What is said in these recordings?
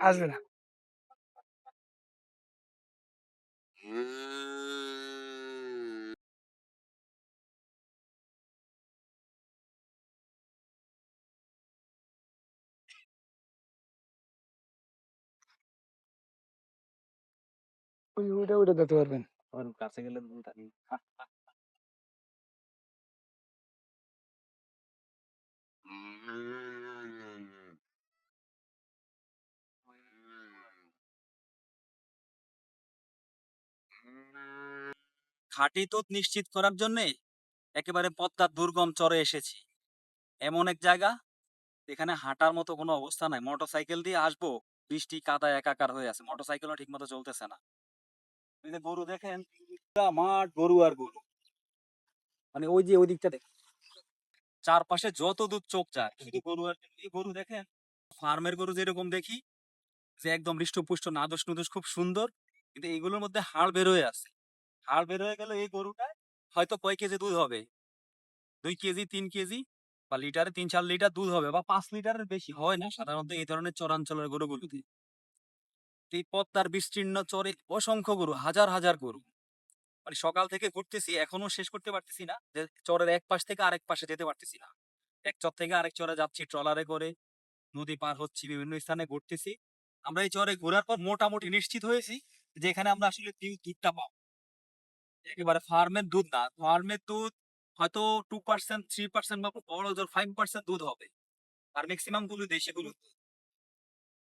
আসবে না। ওইটা দেখতে পারবেন। ওর কাছে গেলে জানি। খাঁটি দুধ নিশ্চিত করার জন্য একেবারে পদ্মার দুর্গম চরে এসেছি। এমন এক জায়গা এখানে হাঁটার মতো কোনো অবস্থা নাই। মোটরসাইকেল দিয়ে আসবো, বৃষ্টি কাদায় একাকার হয়ে আছে, মোটরসাইকেলও ঠিক মতো চলতেছে না। এই যে গরু দেখেন, পুরা মাঠ গরু আর গরু। মানে ওই যে ওই দিকটা দেখেন, চারপাশে যত দূর চোখ যায় শুধু গরু আর গরু। এই গরু দেখেন, ফার্মের গরু যেরকম দেখি যে একদম হৃষ্টপুষ্ট নাদুস নুদুস খুব সুন্দর, কিন্তু এইগুলোর মধ্যে হাড় বের হয়ে আছে। হাড় বের হয়ে গেলে এই গরুটা হয়তো কয় কেজি দুধ হবে, 2 কেজি 3 কেজি, বা লিটারে 3-4 লিটার দুধ হবে, বা 5 লিটারের বেশি হয় না সাধারণত এই ধরনের চরাঞ্চলের গরুগুলোতে। এই পদ্মার বিস্তীর্ণ চরে অসংখ্য গরু, হাজার হাজার গরু। মানে সকাল থেকে ঘুরতেছি, এখনো শেষ করতে পারতেছি না, যে চরের এক পাশ থেকে আরেক পাশে যেতে পারতেছি না। এক চর থেকে আরেক চরে যাচ্ছি ট্রলারে করে, নদী পার হচ্ছি, বিভিন্ন স্থানে ঘুরতেছি। আমরা এই চরে ঘোরার পর মোটামুটি নিশ্চিত হয়েছি যে এখানে আমরা আসলে দুধটা পাবো। একেবারে ফার্মের দুধ না, ফার্মের দুধ হয়তো 2%, 3% বা বড় জোর 5% দুধ হবে, আর ম্যাক্সিমাম গুলো দেশি গরু।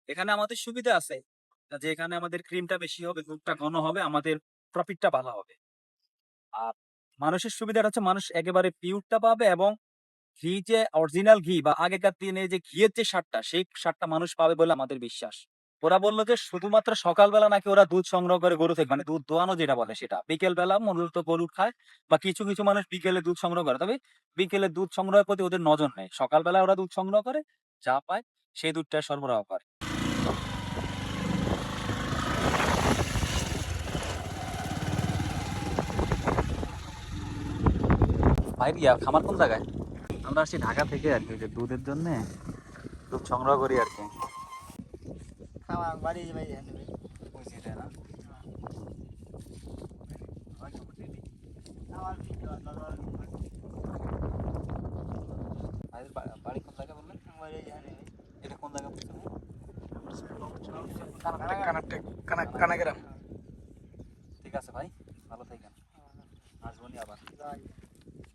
এখানে আমাদের সুবিধা আছে যে এখানে আমাদের ক্রিমটা বেশি হবে, দুধটা ঘন হবে, আমাদের প্রফিটটা ভালো হবে। আর মানুষের সুবিধাটা হচ্ছে মানুষ একেবারে পিওরটা পাবে, এবং ঘি যে অরিজিনাল ঘি বা আগেকার দিনে যে ঘিয়ের যে স্বাদটা, সেই স্বাদটা মানুষ পাবে বলে আমাদের বিশ্বাস। ওরা বললো যে শুধুমাত্র সকালবেলা নাকি ওরা দুধ সংগ্রহ করে গরু থেকে, মানে দুধ দোয়ানো যেটা বলে সেটা বিকেল বেলা মূলত গরু খায়, বা কিছু কিছু মানুষ বিকেলে দুধ সংগ্রহ করে। তবে বিকেলে দুধ সংগ্রহের প্রতি ওদের নজর নেই, সকালবেলা ওরা দুধ সংগ্রহ করে, যা পায় সেই দুধটা সরবরাহ করে। ভাইরিয়া খামার কোন জায়গায়? আমরা আসছি ঢাকা থেকে আর কি, দুধের জন্য দুধ সংগ্রহ করি আর কি। খাওয়া বাড়ি ভাই জানি ভাই। বুঝছি তাই না? আমার ভাইদের বাড়ি কোন জায়গায় বললেন? বাড়ি জানি ভাই। এটা কোন জায়গা বলছেন? কানাগ্রাম।